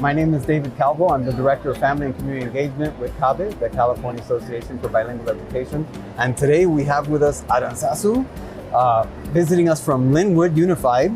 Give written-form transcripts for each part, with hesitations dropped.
My name is David Calvo. I'm the Director of Family and Community Engagement with CABE, the California Association for Bilingual Education. And today we have with us Aranzazu, visiting us from Linwood Unified.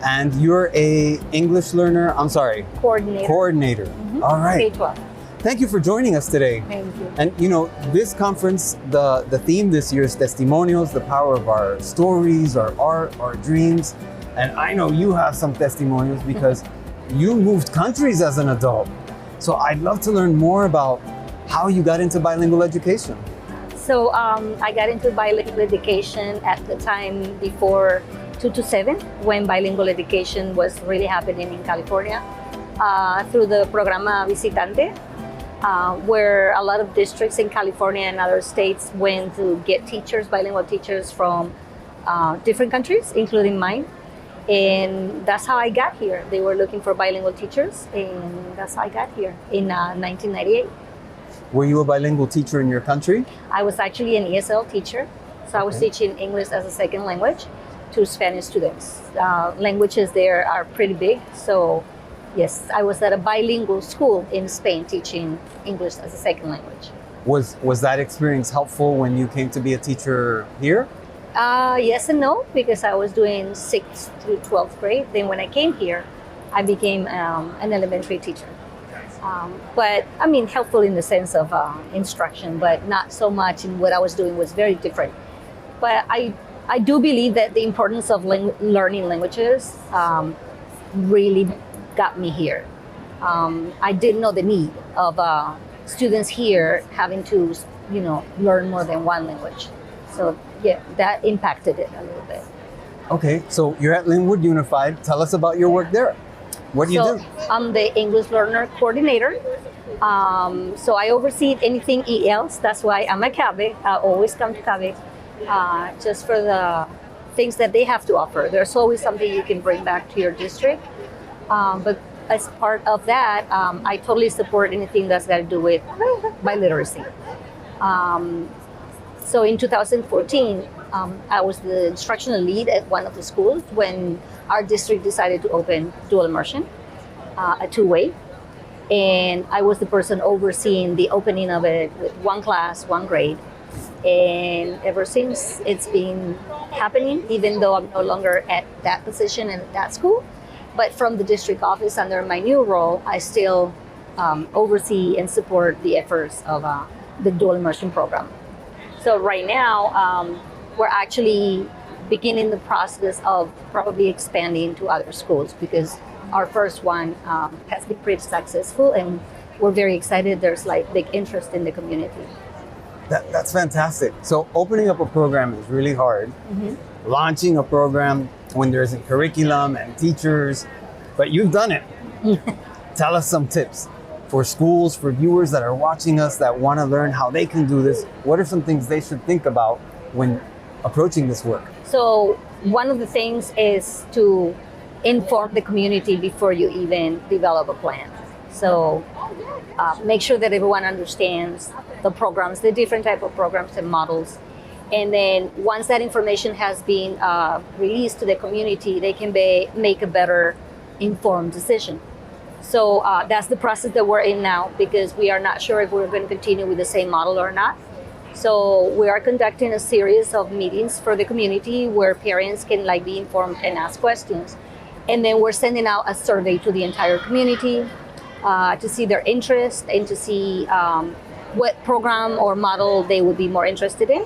And you're a English learner, Coordinator. Mm-hmm. All right. K-12. Thank you for joining us today. Thank you. And you know, this conference, the theme this year is testimonials, the power of our stories, our art, our dreams. And I know you have some testimonials because you moved countries as an adult. So I'd love to learn more about how you got into bilingual education. So I got into bilingual education at the time before 2007, when bilingual education was really happening in California, through the Programa Visitante, where a lot of districts in California and other states went to get teachers, bilingual teachers from different countries, including mine. And that's how I got here. They were looking for bilingual teachers, and that's how I got here in 1998. Were you a bilingual teacher in your country? I was actually an ESL teacher. So I was teaching English as a second language to Spanish students. Languages there are pretty big. So yes, I was at a bilingual school in Spain teaching English as a second language. Was that experience helpful when you came to be a teacher here? Yes and no, because I was doing 6th through 12th grade. Then when I came here, I became an elementary teacher. But I mean, helpful in the sense of instruction, but not so much in what I was doing was very different. But I do believe that the importance of learning languages really got me here. I didn't know the need of students here having to, learn more than one language. So yeah, that impacted it a little bit. Okay, so you're at Linwood Unified. Tell us about your work there. What do you do? I'm the English Learner Coordinator. So I oversee anything ELs. That's why I'm at CABE. I always come to CABE just for the things that they have to offer. There's always something you can bring back to your district. But as part of that, I totally support anything that's got to do with biliteracy. So in 2014, I was the instructional lead at one of the schools when our district decided to open dual immersion, a two-way. And I was the person overseeing the opening of it with one class, one grade. And ever since, it's been happening, even though I'm no longer at that position and at that school. But from the district office under my new role, I still oversee and support the efforts of the dual immersion program. So right now, we're actually beginning the process of probably expanding to other schools because our first one has been pretty successful and we're very excited. There's like big interest in the community. That's fantastic. So opening up a program is really hard. Mm-hmm. Launching a program when there's a curriculum and teachers, but you've done it. Tell us some tips for schools, for viewers that are watching us that want to learn how they can do this. What are some things they should think about when approaching this work? So one of the things is to inform the community before you even develop a plan. So make sure that everyone understands the programs, the different type of programs and models. And then once that information has been released to the community, they can make a better informed decision. So that's the process that we're in now because we are not sure if we're going to continue with the same model or not. So we are conducting a series of meetings for the community where parents can be informed and ask questions. And then we're sending out a survey to the entire community to see their interest and to see what program or model they would be more interested in.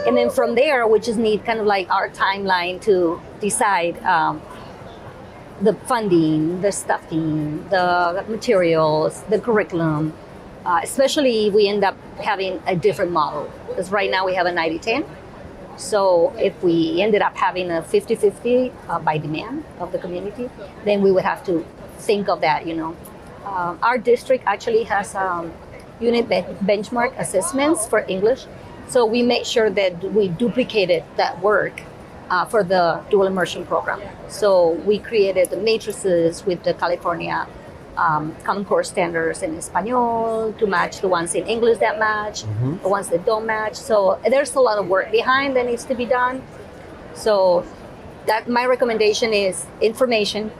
And then from there, we just need kind of our timeline to decide the funding, the staffing, the materials, the curriculum, especially if we end up having a different model. Because right now we have a 90-10. So if we ended up having a 50-50 by demand of the community, then we would have to think of that, Our district actually has unit benchmark assessments for English. So we made sure that we duplicated that work for the dual immersion program. So we created the matrices with the California Common Core standards in Espanol to match the ones in English that match, the ones that don't match. So there's a lot of work behind that needs to be done. So that my recommendation is information,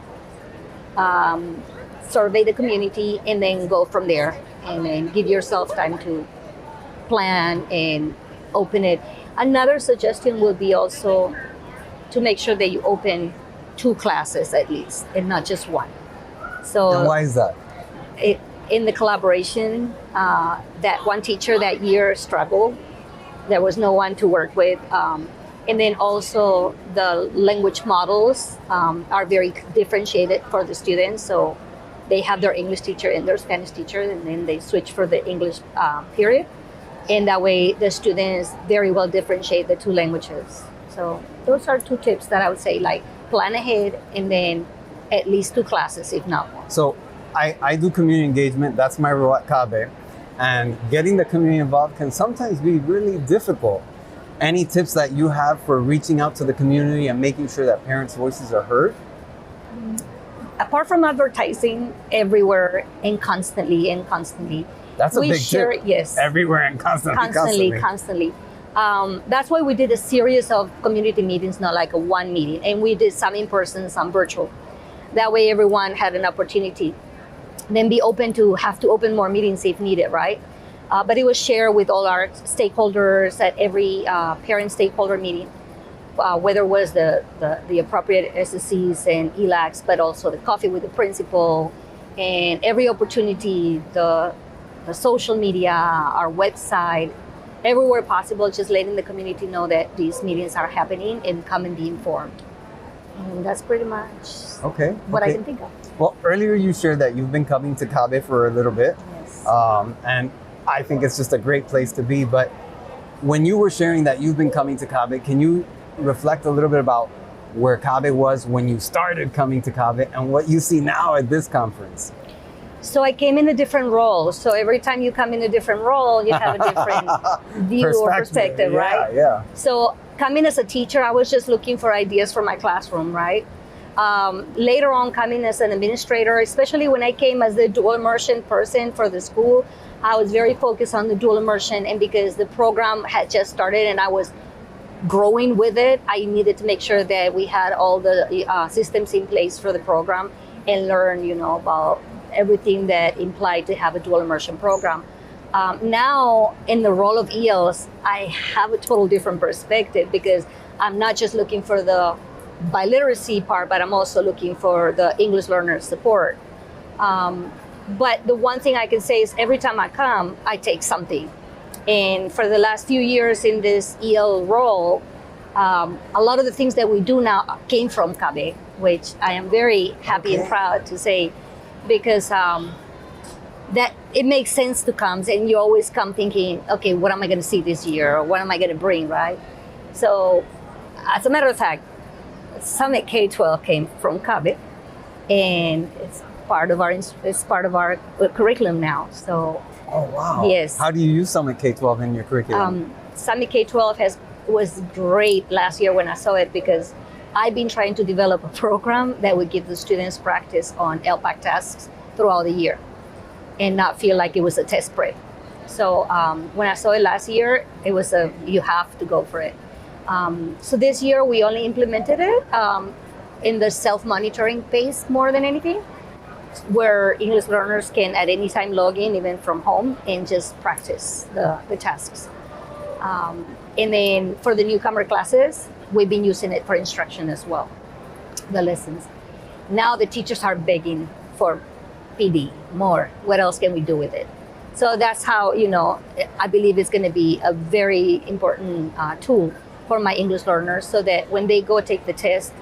survey the community, and then go from there, and then give yourself time to plan and open it. Another suggestion would be also to make sure that you open 2 classes at least, and not just one. So And why is that? In the collaboration, that one teacher that year struggled. There was no one to work with. And then also the language models are very differentiated for the students. So they have their English teacher and their Spanish teacher, and then they switch for the English period. And that way the students very well differentiate the 2 languages. So those are 2 tips that I would say, like plan ahead and then at least 2 classes, if not more. So I do community engagement. That's my role at CABE. And getting the community involved can sometimes be really difficult. Any tips that you have for reaching out to the community and making sure that parents' voices are heard? Apart from advertising everywhere and constantly, That's a we big share, tip. yes, Everywhere and constantly. That's why we did a series of community meetings, not like a one meeting. And we did some in person, some virtual. That way everyone had an opportunity. Then be open to have to open more meetings if needed, right? But it was shared with all our stakeholders at every parent stakeholder meeting, whether it was the appropriate SSCs and ELACs, but also the coffee with the principal, and every opportunity, the social media, our website, everywhere possible, just letting the community know that these meetings are happening and come and be informed. And that's pretty much what I can think of. Well, earlier you shared that you've been coming to CABE for a little bit. Yes. And I think it's just a great place to be. But when you were sharing that you've been coming to CABE, can you reflect a little bit about where CABE was when you started coming to CABE and what you see now at this conference? So I came in a different role. So every time you come in a different role, you have a different view or perspective, right? Yeah. So coming as a teacher, I was just looking for ideas for my classroom, right? Later on, coming as an administrator, especially when I came as the dual immersion person for the school, I was very focused on the dual immersion. And because the program had just started and I was growing with it, I needed to make sure that we had all the systems in place for the program and learn, about everything that implied to have a dual immersion program. Now, in the role of ELs, I have a total different perspective because I'm not just looking for the biliteracy part, but I'm also looking for the English learner support. But the one thing I can say is every time I come, I take something. And for the last few years in this EL role, a lot of the things that we do now came from CABE, which I am very happy and proud to say, because that it makes sense to come, and you always come thinking, okay, what am I going to see this year, or what am I going to bring, right? So, as a matter of fact, Summit K-12 came from CABE, and it's part of our curriculum now. So, oh wow, yes. How do you use Summit K-12 in your curriculum? Summit K-12 was great last year when I saw it, because I've been trying to develop a program that would give the students practice on LPAC tasks throughout the year and not feel like it was a test prep. So when I saw it last year, it was you have to go for it. So this year we only implemented it in the self-monitoring phase more than anything, where English learners can at any time log in, even from home, and just practice the tasks. And then for the newcomer classes, we've been using it for instruction as well, the lessons. Now the teachers are begging for PD, more. What else can we do with it? So that's how, I believe it's going to be a very important tool for my English learners, so that when they go take the test,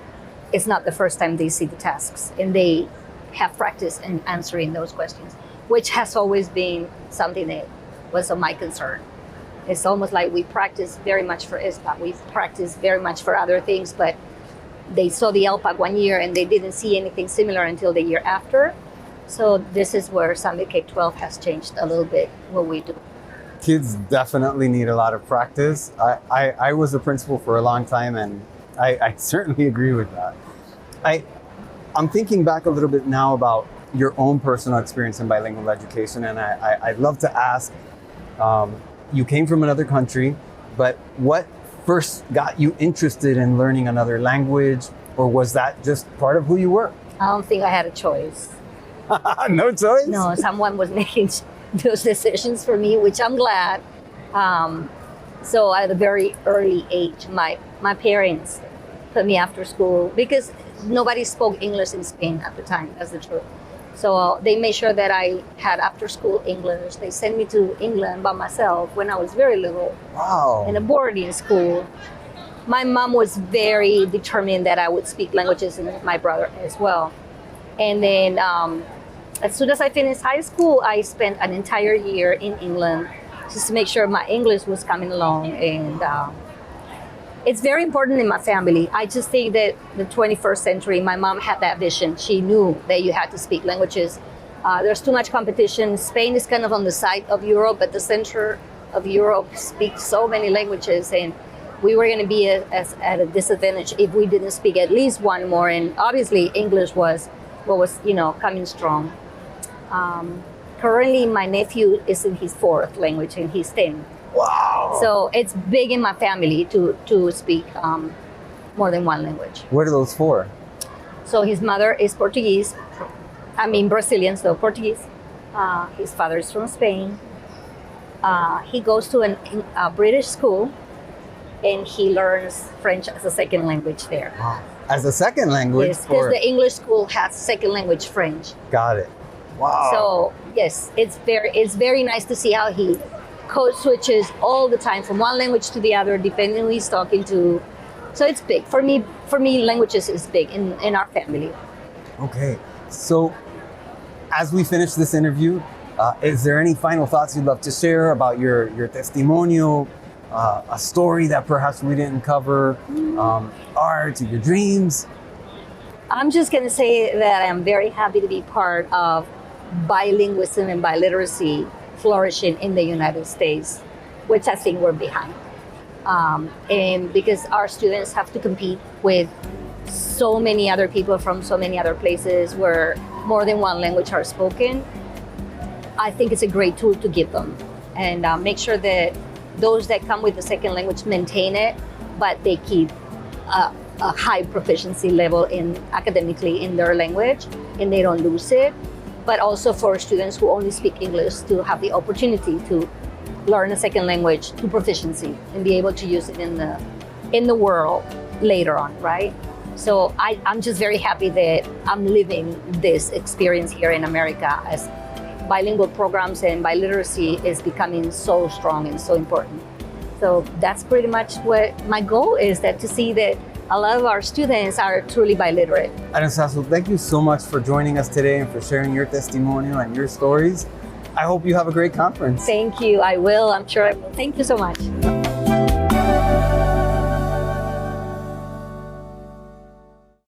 it's not the first time they see the tasks, and they have practice in answering those questions, which has always been something that was of my concern. It's almost like we practice very much for ISPA. We practice very much for other things, but they saw the LPAC one year and they didn't see anything similar until the year after. So this is where Summit K-12 has changed a little bit what we do. Kids definitely need a lot of practice. I was a principal for a long time, and I certainly agree with that. I'm thinking back a little bit now about your own personal experience in bilingual education, and I'd love to ask, you came from another country, but what first got you interested in learning another language, or was that just part of who you were? I don't think I had a choice. No choice? No, someone was making those decisions for me, which I'm glad. So at a very early age, my parents put me after school because nobody spoke English in Spain at the time. That's the truth. So they made sure that I had after school English. They sent me to England by myself when I was very little. Wow. In a boarding school. My mom was very determined that I would speak languages, and my brother as well. And then as soon as I finished high school, I spent an entire year in England just to make sure my English was coming along. And it's very important in my family. I just think that the 21st century, my mom had that vision. She knew that you had to speak languages. There's too much competition. Spain is kind of on the side of Europe, but the center of Europe speaks so many languages, and we were going to be at a disadvantage if we didn't speak at least one more. And obviously, English was what was, coming strong. Currently, my nephew is in his 4th language, and he's 10. Wow. So it's big in my family to speak more than one language. What are those for? So his mother is Portuguese. Brazilian, so Portuguese. His father is from Spain. He goes to a British school, and he learns French as a second language there. Wow. As a second language? Yes, because the English school has second language French. Got it. Wow. So yes, it's very nice to see how he code switches all the time from one language to the other, depending who he's talking to. So it's big. For me, languages is big in our family. Okay. So as we finish this interview, is there any final thoughts you'd love to share about your testimonio, a story that perhaps we didn't cover, art, your dreams? I'm just going to say that I'm very happy to be part of bilingualism and biliteracy flourishing in the United States, which I think we're behind. And because our students have to compete with so many other people from so many other places where more than one language are spoken, I think it's a great tool to give them. And make sure that those that come with the second language maintain it, but they keep a high proficiency level academically in their language, and they don't lose it. But also for students who only speak English to have the opportunity to learn a second language to proficiency and be able to use it in the world later on, right? So I'm just very happy that I'm living this experience here in America, as bilingual programs and biliteracy is becoming so strong and so important. So that's pretty much what my goal is, that to see that a lot of our students are truly biliterate. Aranzazu, thank you so much for joining us today and for sharing your testimonial and your stories. I hope you have a great conference. Thank you. I will. I'm sure I will. Thank you so much.